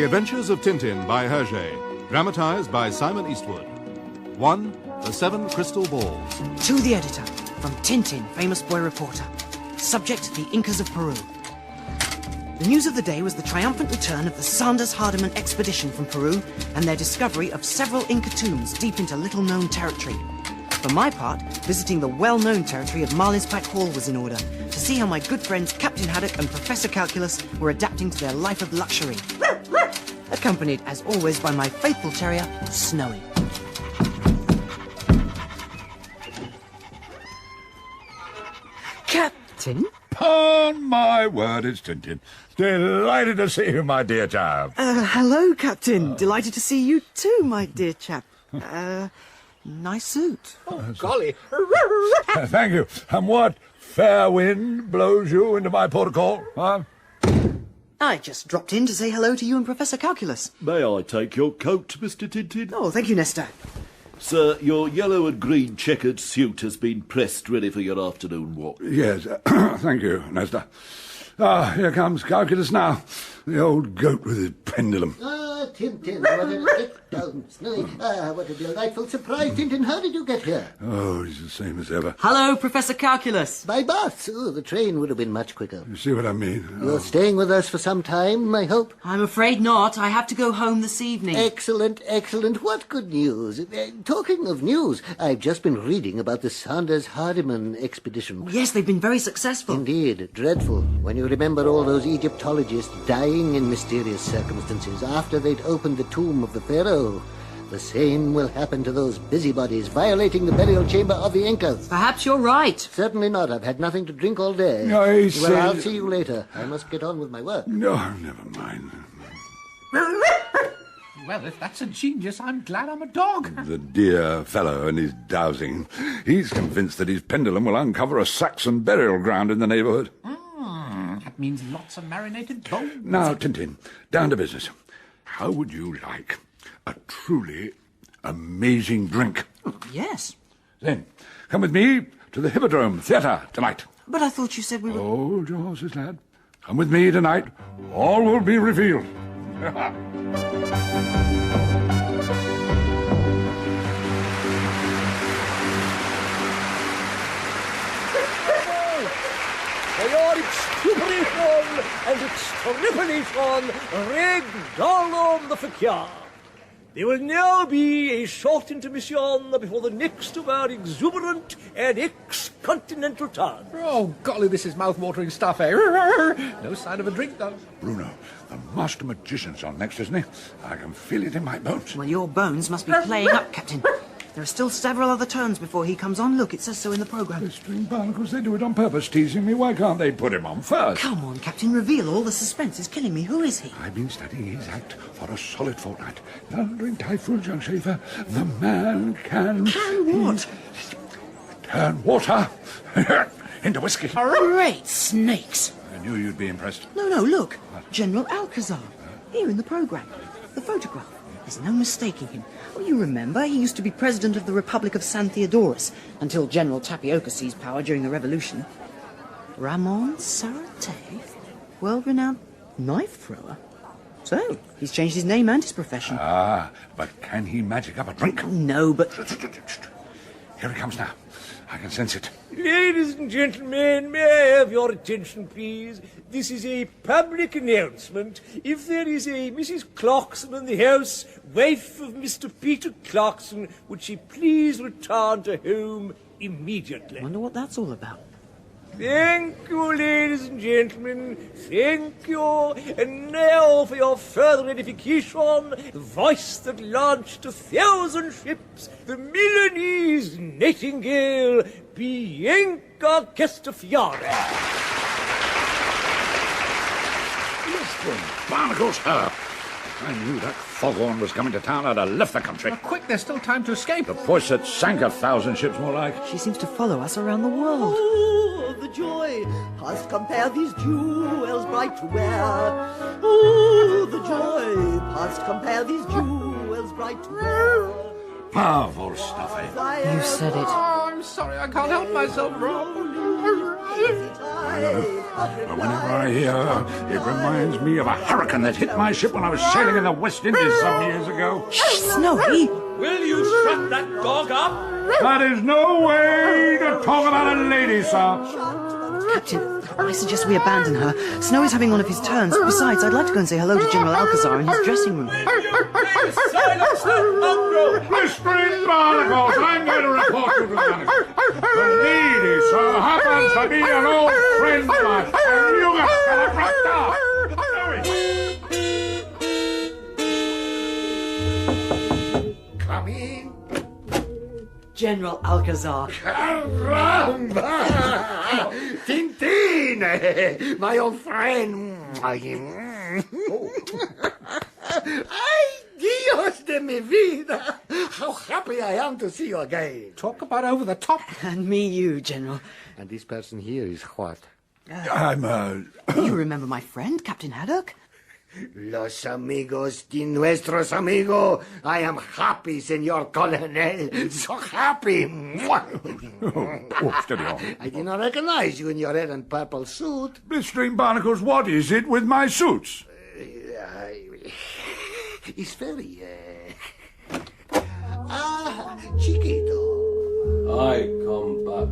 Adventures of Tintin by Hergé, dramatized by Simon Eastwood. 1. The 7 Crystal Balls. To the editor, from Tintin, famous boy reporter. Subject, the Incas of Peru. The news of the day was the triumphant return of the Sanders-Hardiman expedition from Peru and their discovery of several Inca tombs deep into little-known territory. For my part, visiting the well-known territory of Marlinspike Hall was in order, to see how my good friends Captain Haddock and Professor Calculus were adapting to their life of luxury. Accompanied, as always, by my faithful terrier, Snowy. Captain? Upon my word, it's Tintin. Delighted to see you, my dear chap. Hello, Captain. Delighted to see you too, my dear chap. Nice suit. Oh, golly. Thank you. And what fair wind blows you into my port of call, huh? I just dropped in to say hello to you and Professor Calculus. May I take your coat, Mr. Tintin? Oh, thank you, Nestor. Sir, your yellow and green checkered suit has been pressed ready for your afternoon walk. Yes, thank you, Nestor. Ah, here comes Calculus now. The old goat with his pendulum. Ah, Tintin, what a Snowy. What a delightful surprise, Tintin. How did you get here? Oh, he's the same as ever. Hello, Professor Calculus. By bus. Oh, the train would have been much quicker. You see what I mean? You're staying with us for some time, I hope? I'm afraid not. I have to go home this evening. Excellent, excellent. What good news. Talking of news, I've just been reading about the Sanders-Hardiman expedition. Yes, they've been very successful. Indeed, dreadful. When you remember all those Egyptologists dying in mysterious circumstances after they'd opened the tomb of the pharaoh. The same will happen to those busybodies violating the burial chamber of the Incas. Perhaps you're right. Certainly not. I've had nothing to drink all day. No, Well, I'll see you later. I must get on with my work. No, never mind. Well, if that's a genius, I'm glad I'm a dog. The dear fellow and his dowsing. He's convinced that his pendulum will uncover a Saxon burial ground in the neighbourhood. That means lots of marinated bones. Now, Tintin, down to business. How would you like a truly amazing drink? Yes. Then, come with me to the Hippodrome Theatre tonight. But I thought you said we were... Hold your horses, lad. Come with me tonight. All will be revealed. For your extuperation and extrapolation, Regdalum the Fakir. There will now be a short intermission before the next of our exuberant and ex-continental turn. Oh, golly, this is mouth-watering stuff, eh? No sign of a drink, though. Bruno, the master magician's on next, isn't he? I can feel it in my bones. Well, your bones must be playing up, Captain. There are still several other turns before he comes on. Look, it says so in the programme. The string barnacles, they do it on purpose, teasing me. Why can't they put him on first? Come on, Captain, reveal all the suspense. Is killing me. Who is he? I've been studying his act for a solid fortnight. Now, during Typhoon Young Schaefer, the man can... Can what? Turn water into whiskey. Great snakes. I knew you'd be impressed. No, look. General Alcazar. Here in the programme. The photograph. There's no mistaking him. Oh, you remember, he used to be president of the Republic of San Theodorus until General Tapioca seized power during the revolution. Ramon Sarate, world-renowned knife thrower. So, he's changed his name and his profession. Ah, but can he magic up a drink? No, but... Here he comes now. I can sense it. Ladies and gentlemen, may I have your attention, please? This is a public announcement. If there is a Mrs. Clarkson in the house, wife of Mr. Peter Clarkson, would she please return to home immediately? Wonder what that's all about. Thank you, ladies and gentlemen. Thank you. And now for your further edification, the voice that launched 1,000 ships, the Milanese nightingale, Bianca Castafiore. Mr. Barnacles, her. I knew that foghorn was coming to town. I'd have left the country. Quick, there's still time to escape. The push that sank 1,000 ships, more like. She seems to follow us around the world. Oh, the joy! Past compare these jewels bright to wear. Oh, the joy! Past compare these jewels bright to wear. Powerful stuff, eh? You said it. Oh, I'm sorry, I can't help myself, Rob. But whenever I hear, it reminds me of a hurricane that hit my ship when I was sailing in the West Indies some years ago. Snowy! Will you shut that dog up? That is no way to talk about a lady, sir. Captain, I suggest we abandon her. Snowy's having one of his turns. Besides, I'd like to go and say hello to General Alcazar in his dressing room. Silence that mongrel! Mr. Barnacles, I'm going to report you to the manager. The lady, sir, happens to be an old friend of mine. And you got to right now. Come in. General Alcazar. Caramba! Tintin! My old friend. Ay, Dios de mi vida! How happy I am to see you again. Talk about over the top. And me you, General. And this person here is what? I'm, You remember my friend, Captain Haddock? Los amigos de nuestros amigos. I am happy, Senor Colonel. So happy. oh, steady on. I did not recognize you in your red and purple suit. Mr. Barnacles, what is it with my suits? It's very, chiquito. I come back.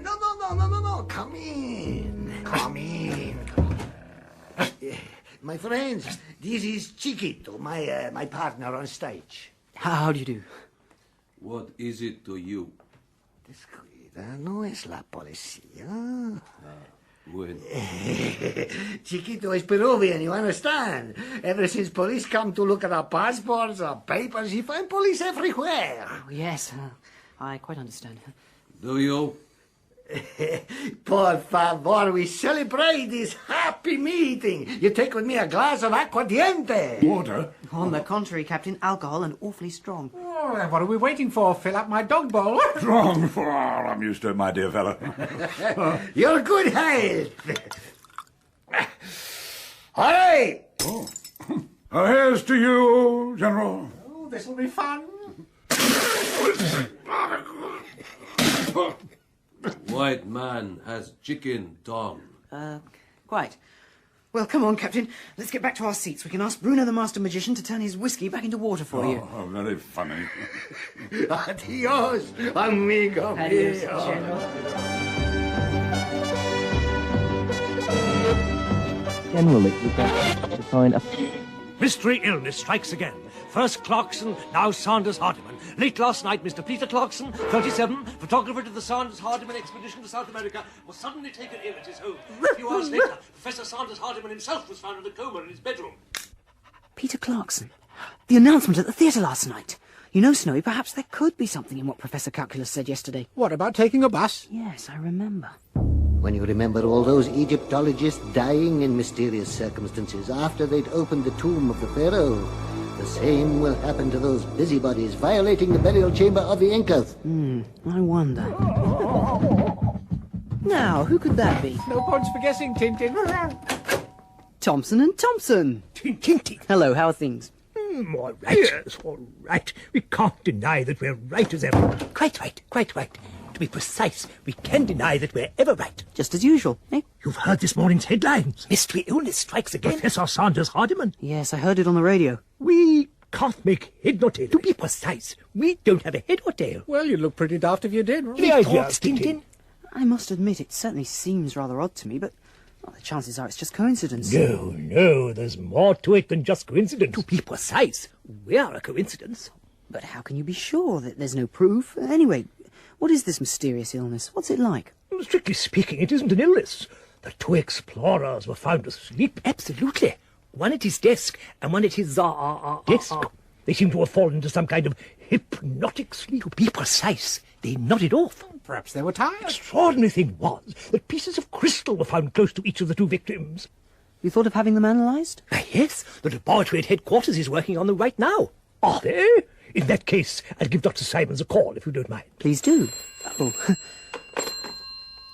No. Come in. Come in. My friends, this is Chiquito, my partner on stage. How do you do? What is it to you? Descuida, no es la policía. When? Chiquito is Peruvian, you understand? Ever since police come to look at our passports, our papers, you find police everywhere. Oh, yes, I quite understand. Do you? Por favor, we celebrate this happy meeting. You take with me a glass of aguardiente. Water? On the contrary, Captain, alcohol and awfully strong. Oh, what are we waiting for? Fill up my dog bowl. Wrong. Oh, I'm used to it, my dear fellow. Your good health. All right. Here's to you, General. Oh, this'll be fun. White man has chicken tongue. Quite. Well, come on, Captain. Let's get back to our seats. We can ask Bruno the Master Magician to turn his whiskey back into water for you. Oh, very funny. Adios, amigo Adios, mío. General. Generally, we can define a... Mystery illness strikes again. First Clarkson, now Sanders Hardiman. Late last night, Mr. Peter Clarkson, 37, photographer to the Sanders Hardiman expedition to South America, was suddenly taken ill at his home. A few hours later, Professor Sanders Hardiman himself was found in a coma in his bedroom. Peter Clarkson. The announcement at the theatre last night. You know, Snowy, perhaps there could be something in what Professor Calculus said yesterday. What about taking a bus? Yes, I remember. When you remember all those Egyptologists dying in mysterious circumstances after they'd opened the tomb of the pharaoh, the same will happen to those busybodies violating the burial chamber of the Incas. I wonder. Now, who could that be? No points for guessing, Tintin. Thompson and Thompson. Tintin. Hello, how are things? All right. Yes, all right. We can't deny that we're right as ever. Quite right, quite right. To be precise, we can deny that we're ever right. Just as usual, eh? You've heard this morning's headlines. Mystery illness strikes again. Professor Sanders Hardiman. Yes, I heard it on the radio. We can't make head nor tail. To be precise, we don't have a head or tail. Well, you'd look pretty daft if you did. The idea, Tintin. I must admit, it certainly seems rather odd to me, but the chances are it's just coincidence. No, there's more to it than just coincidence. To be precise, we are a coincidence. But how can you be sure that there's no proof? Anyway, what is this mysterious illness? What's it like? Strictly speaking, it isn't an illness. The two explorers were found asleep. Absolutely. One at his desk and one at his desk. They seem to have fallen into some kind of hypnotic sleep. To be precise, they nodded off. Perhaps they were tired. The extraordinary thing was that pieces of crystal were found close to each of the two victims. You thought of having them analysed? Yes, the laboratory at headquarters is working on them right now. Are they? In that case, I'll give Dr. Simons a call, if you don't mind. Please do. Oh.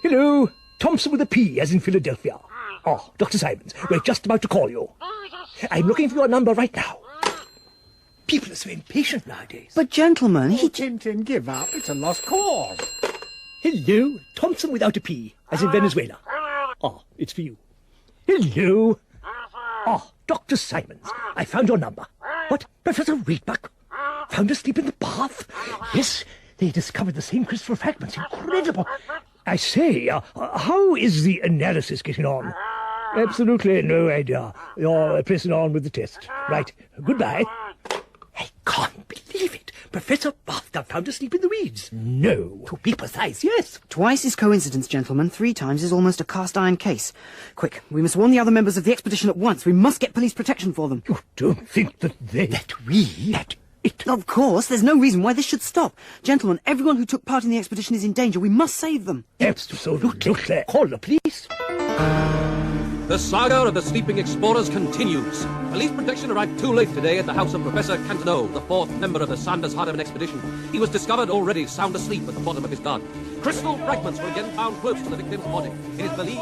Hello, Thompson with a P, as in Philadelphia. Oh, Dr. Simons, we're just about to call you. I'm looking for your number right now. People are so impatient nowadays. But, gentlemen, Tintin, give up. It's a lost cause. Hello, Thompson without a P, as in Venezuela. it's for you. Hello. Dr. Simons, I found your number. What, Professor Reedbuck? Found asleep in the bath? Yes, they discovered the same crystal fragments. Incredible. I say, how is the analysis getting on? Absolutely no idea. You're pressing on with the test. Right, goodbye. I can't believe it. Professor Bathtub found asleep in the weeds. No. To be precise, yes. Twice is coincidence, gentlemen. 3 times is almost a cast-iron case. Quick, we must warn the other members of the expedition at once. We must get police protection for them. You don't think that they... Of course, there's no reason why this should stop. Gentlemen, everyone who took part in the expedition is in danger. We must save them. Absolutely. Call the police. The saga of the sleeping explorers continues. Police protection arrived too late today at the house of Professor Cantineau, the 4th member of the Sanders Hardeman expedition. He was discovered already sound asleep at the bottom of his garden. Crystal fragments were again found close to the victim's body. It is believed...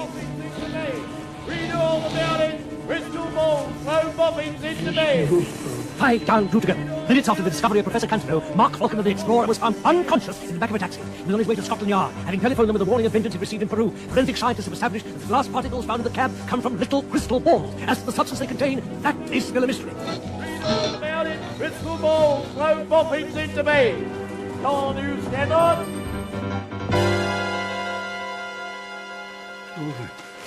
Read all about it. Crystal balls, throw bobbins into bed. 5 down, 2 to go. Minutes after the discovery of Professor Cantineau, Mark Falconer, the explorer, was found unconscious in the back of a taxi. He was on his way to Scotland Yard, having telephoned them with the warning of vengeance he received in Peru. Forensic scientists have established that the glass particles found in the cab come from little crystal balls. As for the substance they contain, that is still a mystery. All about it. Crystal balls, throw bobbins into bed. Come on, you stand on.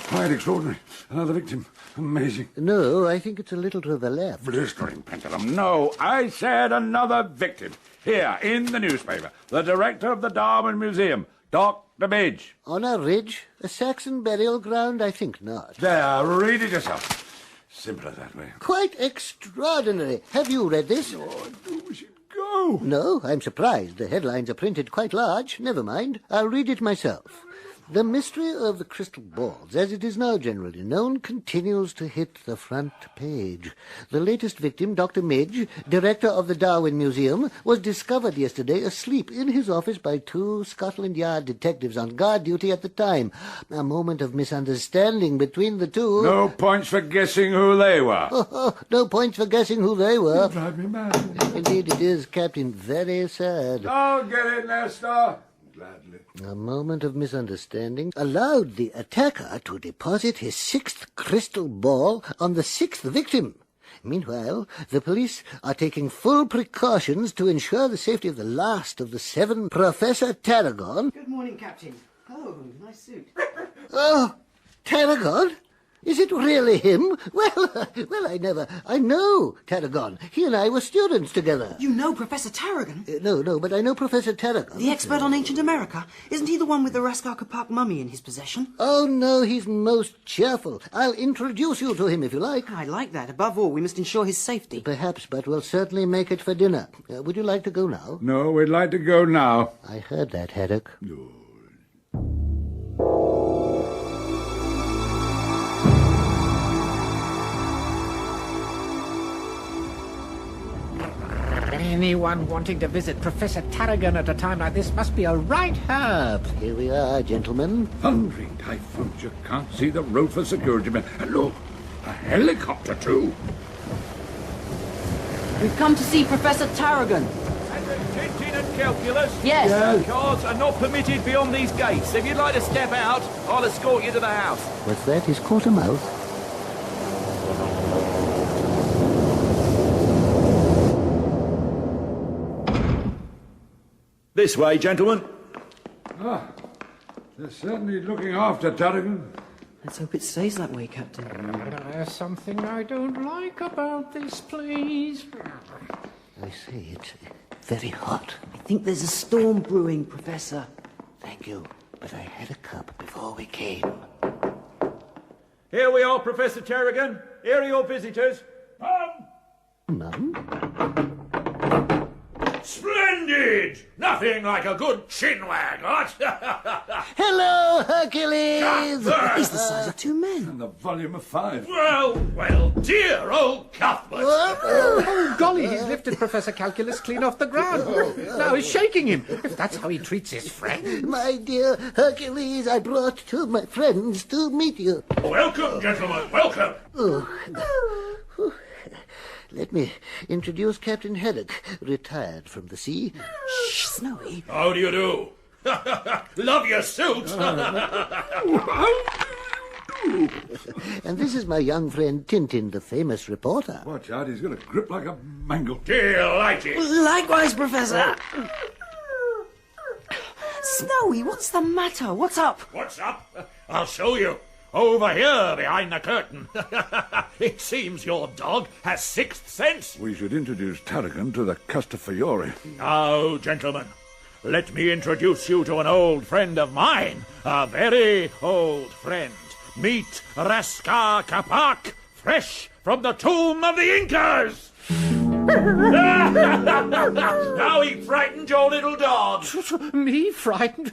Quite extraordinary. Another victim. Amazing. No, I think it's a little to the left. Blistering pendulum. No, I said another victim. Here, in the newspaper. The director of the Darwin Museum, Dr. Midge. On a ridge? A Saxon burial ground? I think not. There, read it yourself. Simpler that way. Quite extraordinary. Have you read this? Oh, I do wish you'd go. No, I'm surprised. The headlines are printed quite large. Never mind. I'll read it myself. The mystery of the crystal balls, as it is now generally known, continues to hit the front page. The latest victim, Dr. Midge, director of the Darwin Museum, was discovered yesterday asleep in his office by 2 Scotland Yard detectives on guard duty at the time. A moment of misunderstanding between the two... No points for guessing who they were. No points for guessing who they were. You drive me mad. Indeed it is, Captain. Very sad. I'll get it, Nestor. Gladly. A moment of misunderstanding allowed the attacker to deposit his 6th crystal ball on the 6th victim. Meanwhile, the police are taking full precautions to ensure the safety of the last of the 7, Professor Tarragon. Good morning, Captain. Oh, nice suit. Oh, Tarragon? Is it really him? Well, I know Tarragon. He and I were students together. You know Professor Tarragon? No, but I know Professor Tarragon. The expert on ancient America? Isn't he the one with the Raskaka Park mummy in his possession? Oh, no, he's most cheerful. I'll introduce you to him if you like. I like that. Above all, we must ensure his safety. Perhaps, but we'll certainly make it for dinner. Would you like to go now? No, we'd like to go now. I heard that, Haddock. Anyone wanting to visit Professor Tarragon at a time like this must be a right herb. Here we are, gentlemen. Thundering typhoons. You can't see the road for security men. And look, a helicopter too. We've come to see Professor Tarragon. Tintin and calculus? Yes. Cars are not permitted beyond these gates. If you'd like to step out, I'll escort you to the house. What's that? He's caught a mouse. This way, gentlemen. They're certainly looking after Tarragon. Let's hope it stays that way, Captain. There's something I don't like about this place. I say, it's very hot. I think there's a storm brewing, Professor. Thank you, but I had a cup before we came. Here we are, Professor Tarragon. Here are your visitors. Mum? Splendid! Nothing like a good chinwag, what? Hello, Hercules! He's the size of 2 men. And the volume of 5. Well, dear old Cuthbert. Oh, golly, he's lifted Professor Calculus clean off the ground. Now he's shaking him, if that's how he treats his friend. My dear Hercules, I brought 2 of my friends to meet you. Welcome, gentlemen, welcome. Let me introduce Captain Haddock, retired from the sea. Shh, Snowy. How do you do? Love your suit. And this is my young friend Tintin, the famous reporter. Watch out, he's going to grip like a mangle. Delighted. Likewise, Professor. Snowy, what's the matter? What's up? What's up? I'll show you. Over here, behind the curtain. It seems your dog has sixth sense. We should introduce Tarragon to the Castafiore. Now, gentlemen, let me introduce you to an old friend of mine. A very old friend. Meet Raskar Kapak, fresh from the tomb of the Incas. Now he frightened your little dog. Me frightened?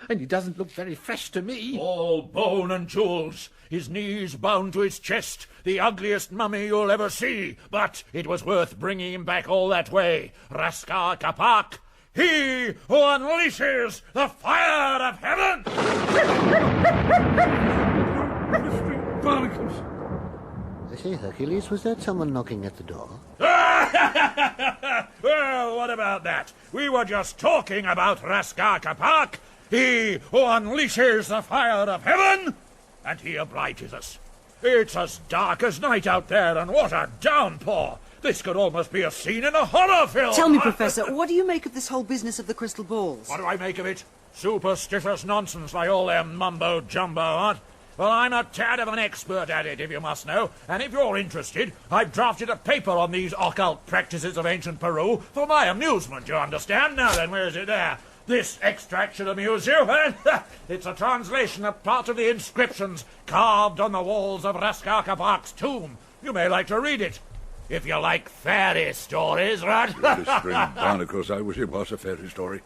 And he doesn't look very fresh to me. All bone and jewels, his knees bound to his chest, the ugliest mummy you'll ever see. But it was worth bringing him back all that way. Raskar Kapak, he who unleashes the fire of heaven. Barnacles. I say, Hercules, was that someone knocking at the door? Well, what about that? We were just talking about Raskar Kapak, he who unleashes the fire of heaven, and he obliges us. It's as dark as night out there, and what a downpour! This could almost be a scene in a horror film! Tell me, Professor, what do you make of this whole business of the crystal balls? What do I make of it? Superstitious nonsense like all their mumbo-jumbo, what? Well, I'm a tad of an expert at it, if you must know, and if you're interested, I've drafted a paper on these occult practices of ancient Peru for my amusement, you understand? Now then, where is it there? This extract should amuse you. It's a translation of part of the inscriptions carved on the walls of Raskar Kapak's tomb. You may like to read it, if you like fairy stories, right? Blistering barnacles, I wish it was a fairy story.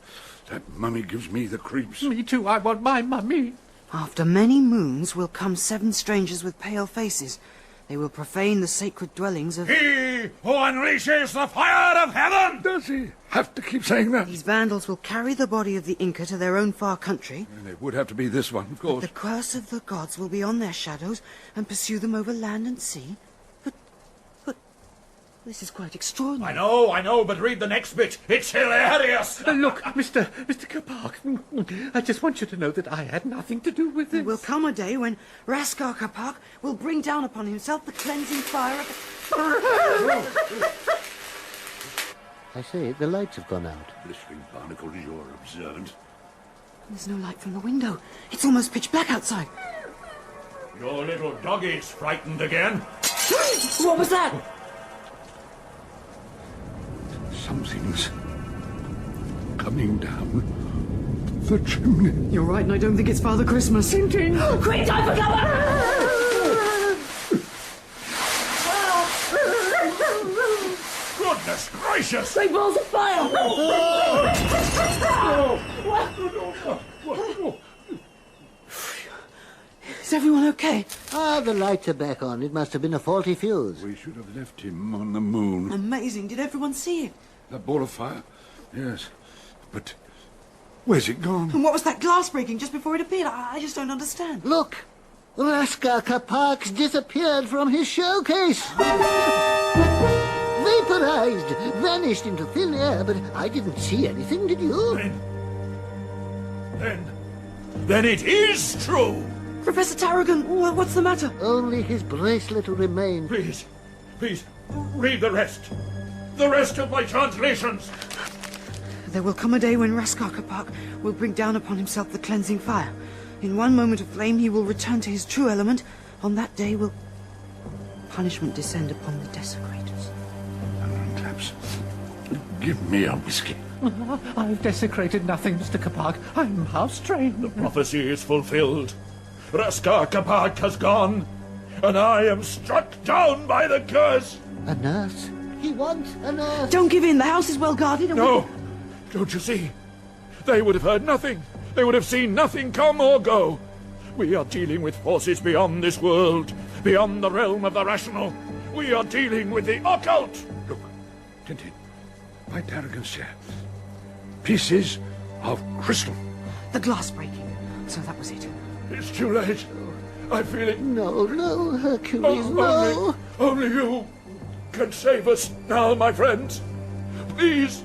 That mummy gives me the creeps. Me too, I want my mummy. After many moons will come 7 strangers with pale faces. They will profane the sacred dwellings of... He who unleashes the fire of heaven! Does he have to keep saying that? These vandals will carry the body of the Inca to their own far country. And it would have to be this one, of course. The curse of the gods will be on their shadows and pursue them over land and sea. But this is quite extraordinary. I know, but read the next bit. It's hilarious! Look, Mr. Kapak, I just want you to know that I had nothing to do with it. There will come a day when Raskar Kapak will bring down upon himself the cleansing fire of... I say, the lights have gone out. Blistering barnacles, you're observant. There's no light from the window. It's almost pitch black outside. Your little doggie's frightened again. What was that? Something's coming down the chimney. You're right, and I don't think it's Father Christmas. Tintin! Quick, dive for cover! Goodness gracious! Great balls of fire! Is everyone okay? Ah, the lights are back on. It must have been a faulty fuse. We should have left him on the moon. Amazing. Did everyone see it? That ball of fire? Yes. But where's it gone? And what was that glass breaking just before it appeared? I just don't understand. Look! Raskar Kapak's disappeared from his showcase! Vaporized! Vanished into thin air, but I didn't see anything, did you? Then it is true! Professor Tarragon, what's the matter? Only his bracelet remained. Please, read the rest. The rest of my translations. There will come a day when Raskar Kapak will bring down upon himself the cleansing fire. In one moment of flame he will return to his true element. On that day will punishment descend upon the desecrators. Claps, give me a whiskey. I've desecrated nothing, Mr. Kapak. I'm house-trained. The prophecy is fulfilled. Raskar Kapak has gone, and I am struck down by the curse. A nurse? He wants a nurse. Don't give in. The house is well guarded. No, don't you see? They would have heard nothing. They would have seen nothing come or go. We are dealing with forces beyond this world, beyond the realm of the rational. We are dealing with the occult. Look, Tintin, by Tarragon's chair. Pieces of crystal. The glass breaking. So that was it. It's too late. I feel it. No, Hercules, no. Only you can save us now, my friends. Please,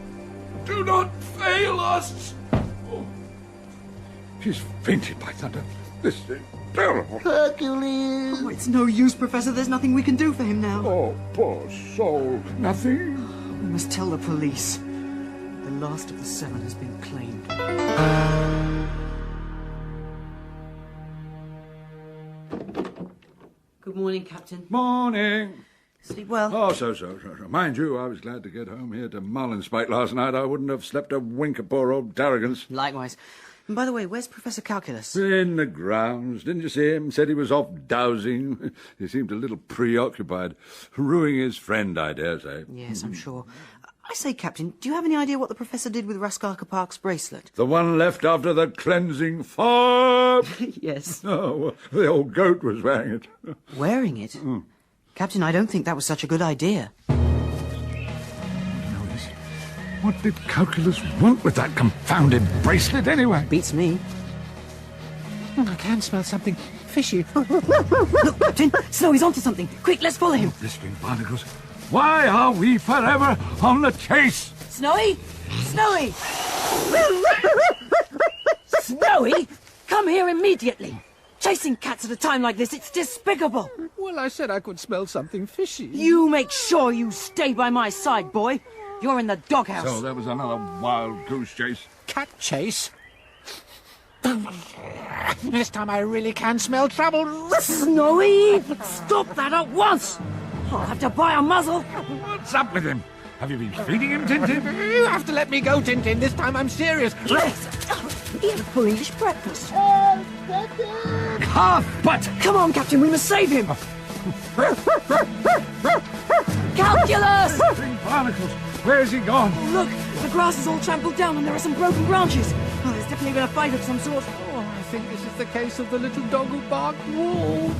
do not fail us. He's fainted, by thunder. This is terrible. Hercules! Oh, it's no use, Professor. There's nothing we can do for him now. Oh, poor soul. Nothing? We must tell the police. The last of the 7 has been claimed. Good morning, Captain. Morning. Sleep well? Oh, so. Mind you, I was glad to get home here to Marlinspike last night. I wouldn't have slept a wink of poor old Darragans. Likewise. And by the way, where's Professor Calculus? In the grounds. Didn't you see him? Said he was off dowsing. He seemed a little preoccupied. Ruining his friend, I dare say. Yes, I'm sure. I say, Captain, do you have any idea what the Professor did with Raskarka Park's bracelet? The one left after the cleansing fire? Yes. Oh, well, the old goat was wearing it. Wearing it? Captain, I don't think that was such a good idea. What did Calculus want with that confounded bracelet, anyway? Beats me. I can smell something fishy. Look, Captain, Snowy's onto something. Quick, let's follow him. Blistering barnacles. Why are we forever on the chase? Snowy? Snowy! Snowy? Come here immediately. Chasing cats at a time like this, it's despicable. Well, I said I could smell something fishy. You make sure you stay by my side, boy. You're in the doghouse. So there was another wild goose chase. Cat chase? This time I really can smell trouble. Snowy! Stop that at once! I'll have to buy a muzzle. What's up with him? Have you been feeding him, Tintin? You have to let me go, Tintin. This time I'm serious. Yes! Eat for English breakfast. Half butt! Come on, Captain, we must save him. Calculus! Barnacles, where's he gone? Look, the grass is all trampled down and there are some broken branches. Oh, there's definitely been a fight of some sort. Oh, I think this is the case of the little dog who barked wolf.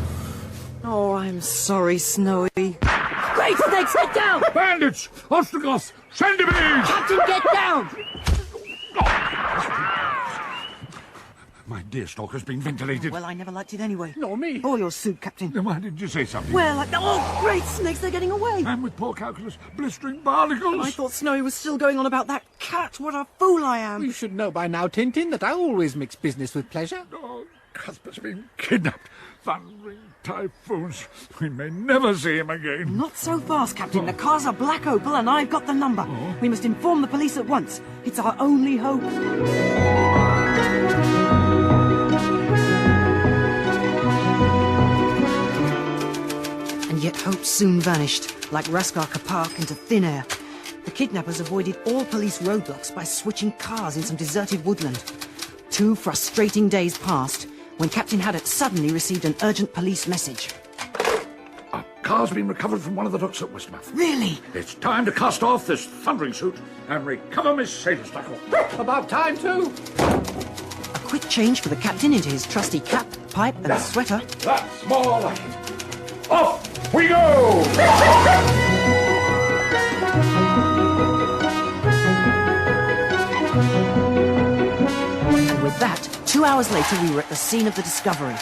Oh, I'm sorry, Snowy. Great snakes, get down! Bandits! Obstacles! Centipedes! Captain, get down! My deer stalker's been ventilated. Well, I never liked it anyway. Nor me. Or your suit, Captain. Then why did you say something? Well, oh, great snakes, they're getting away. And with poor Calculus, blistering barnacles. I thought Snowy was still going on about that cat. What a fool I am. You should know by now, Tintin, that I always mix business with pleasure. Oh, Cuthbert's been kidnapped. Thundering typhoons. We may never see him again. Not so fast, Captain. The car's a black opal and I've got the number. Oh. We must inform the police at once. It's our only hope. And yet hope soon vanished, like Raskarka Park into thin air. The kidnappers avoided all police roadblocks by switching cars in some deserted woodland. 2 frustrating days passed when Captain Haddock suddenly received an urgent police message. A car's been recovered from one of the docks at Westmouth. Really? It's time to cast off this thundering suit and recover Miss Sailor's tackle. About time, too. A quick change for the captain into his trusty cap, pipe and sweater. That's more like it. Off we go! And with that, 2 hours later we were at the scene of the discovery.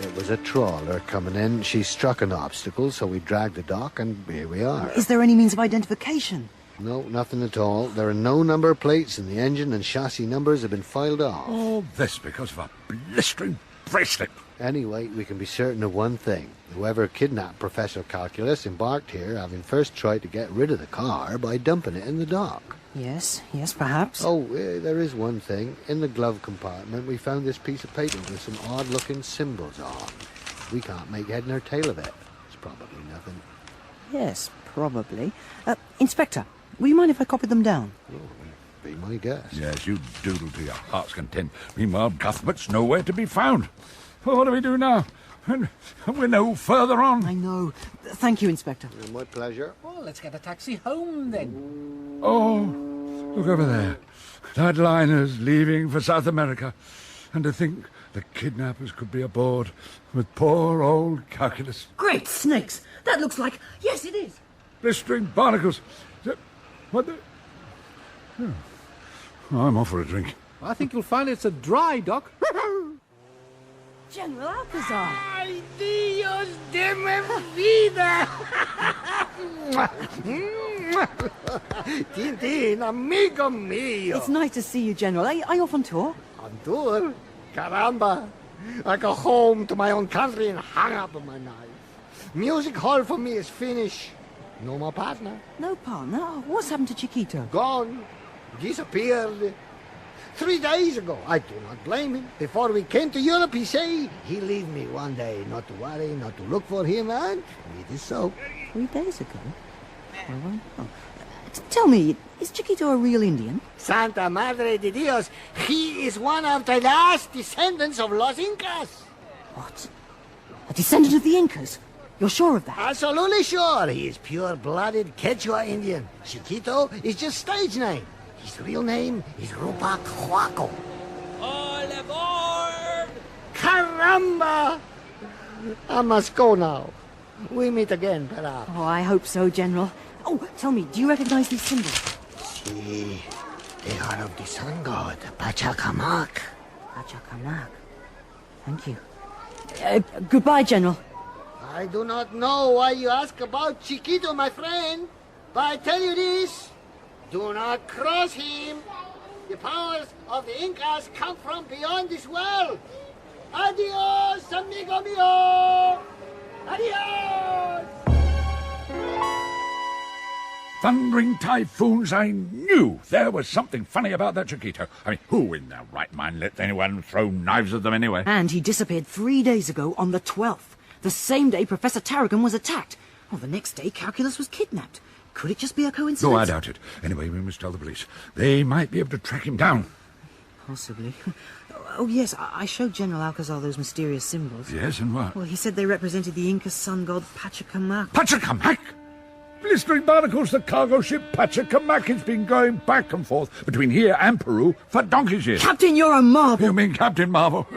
It was a trawler coming in. She struck an obstacle, so we dragged the dock, and here we are. Is there any means of identification? No, nothing at all. There are no number plates, and the engine and chassis numbers have been filed off. All this because of a blistering bracelet. Anyway, we can be certain of one thing. Whoever kidnapped Professor Calculus embarked here, having first tried to get rid of the car by dumping it in the dock. Yes, perhaps. Oh, there is one thing. In the glove compartment, we found this piece of paper with some odd-looking symbols on. We can't make head nor tail of it. It's probably nothing. Yes, probably. Inspector, will you mind if I copied them down? Oh, be my guess. Yes, you doodle to your heart's content. Meanwhile, Cuthbert's nowhere to be found. Well, what do we do now? We're no further on. I know. Thank you, Inspector. My pleasure. Well, let's get a taxi home, then. Oh, look over there. That liner's leaving for South America. And to think the kidnappers could be aboard with poor old Calculus. Great snakes! That looks like... Yes, it is. Blistering barnacles. What the... Oh, I'm off for a drink. I think you'll find it's a dry dock. General Alcazar. ¡Ay, Dios de mi vida! Tintin, amigo mío. It's nice to see you, General. Are you off on tour? On tour? Caramba! I go home to my own country and hang up my knife. Music hall for me is finished. No more partner. No partner? Oh, what's happened to Chiquito? Gone. Disappeared. 3 days ago. I do not blame him. Before we came to Europe, he say he leave me one day, not to worry, not to look for him, and it is so. 3 days ago? Well, tell me, is Chiquito a real Indian? Santa Madre de Dios, he is one of the last descendants of Los Incas. What? A descendant of the Incas? You're sure of that? Absolutely sure. He is pure-blooded Quechua Indian. Chiquito is just stage name. His real name is Rupac Huaco. All aboard! Caramba! I must go now. We meet again, perhaps. Oh, I hope so, General. Oh, tell me, do you recognize these symbols? See, they are of the sun god, Pachacamac. Pachacamac. Thank you. Goodbye, General. I do not know why you ask about Chiquito, my friend, but I tell you this, do not cross him. The powers of the Incas come from beyond this world. Adios, amigo mío. Adios. Thundering typhoons, I knew there was something funny about that Chiquito. I mean, who in their right mind lets anyone throw knives at them anyway? And he disappeared 3 days ago on the 12th. The same day Professor Tarragon was attacked. Well, the next day Calculus was kidnapped. Could it just be a coincidence? No, I doubt it. Anyway, we must tell the police. They might be able to track him down. Possibly. Oh, yes, I showed General Alcazar those mysterious symbols. Yes, and what? Well, he said they represented the Inca sun god Pachacamac. Pachacamac? Blistering barnacles, the cargo ship Pachacamac has been going back and forth between here and Peru for donkey's years. Captain, you're a marvel! You mean Captain Marvel?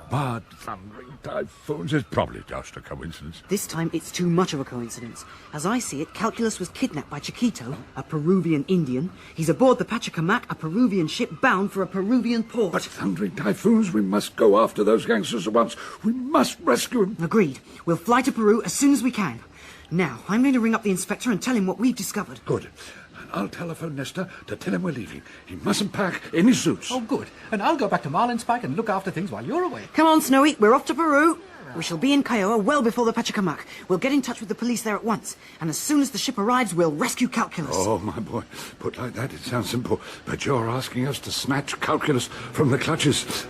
But thundering typhoons is probably just a coincidence. This time it's too much of a coincidence. As I see it, Calculus was kidnapped by Chiquito, a Peruvian Indian. He's aboard the Pachacamac, a Peruvian ship bound for a Peruvian port. But thundering typhoons, we must go after those gangsters at once. We must rescue him. Agreed. We'll fly to Peru as soon as we can. Now, I'm going to ring up the inspector and tell him what we've discovered. Good. And I'll telephone Nestor to tell him we're leaving. He mustn't pack any suits. Oh, good. And I'll go back to Marlinspike and look after things while you're away. Come on, Snowy. We're off to Peru. We shall be in Kiowa well before the Pachacamac. We'll get in touch with the police there at once. And as soon as the ship arrives, we'll rescue Calculus. Oh, my boy. Put like that, it sounds simple. But you're asking us to snatch Calculus from the clutches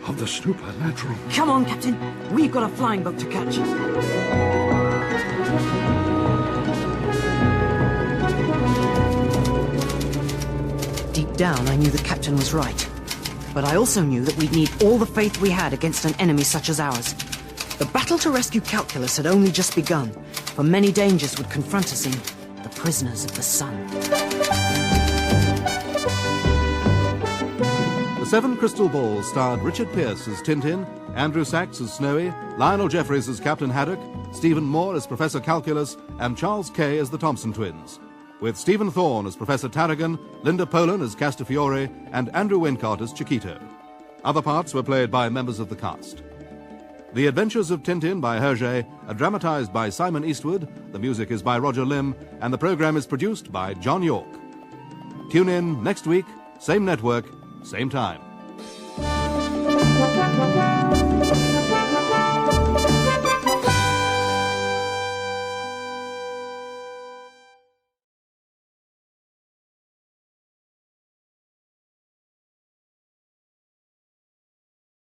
of the supernatural. Come on, Captain. We've got a flying boat to catch. Deep down, I knew the captain was right. But I also knew that we'd need all the faith we had against an enemy such as ours. The battle to rescue Calculus had only just begun, for many dangers would confront us in The Prisoners of the Sun. The Seven Crystal Balls starred Richard Pearce as Tintin, Andrew Sachs as Snowy, Lionel Jeffries as Captain Haddock, Stephen Moore as Professor Calculus, and Charles Kay as the Thompson Twins, with Stephen Thorne as Professor Tarragon, Linda Polan as Castafiore, and Andrew Wincott as Chiquito. Other parts were played by members of the cast. The Adventures of Tintin by Hergé are dramatized by Simon Eastwood, the music is by Roger Limb, and the program is produced by John York. Tune in next week, same network, same time.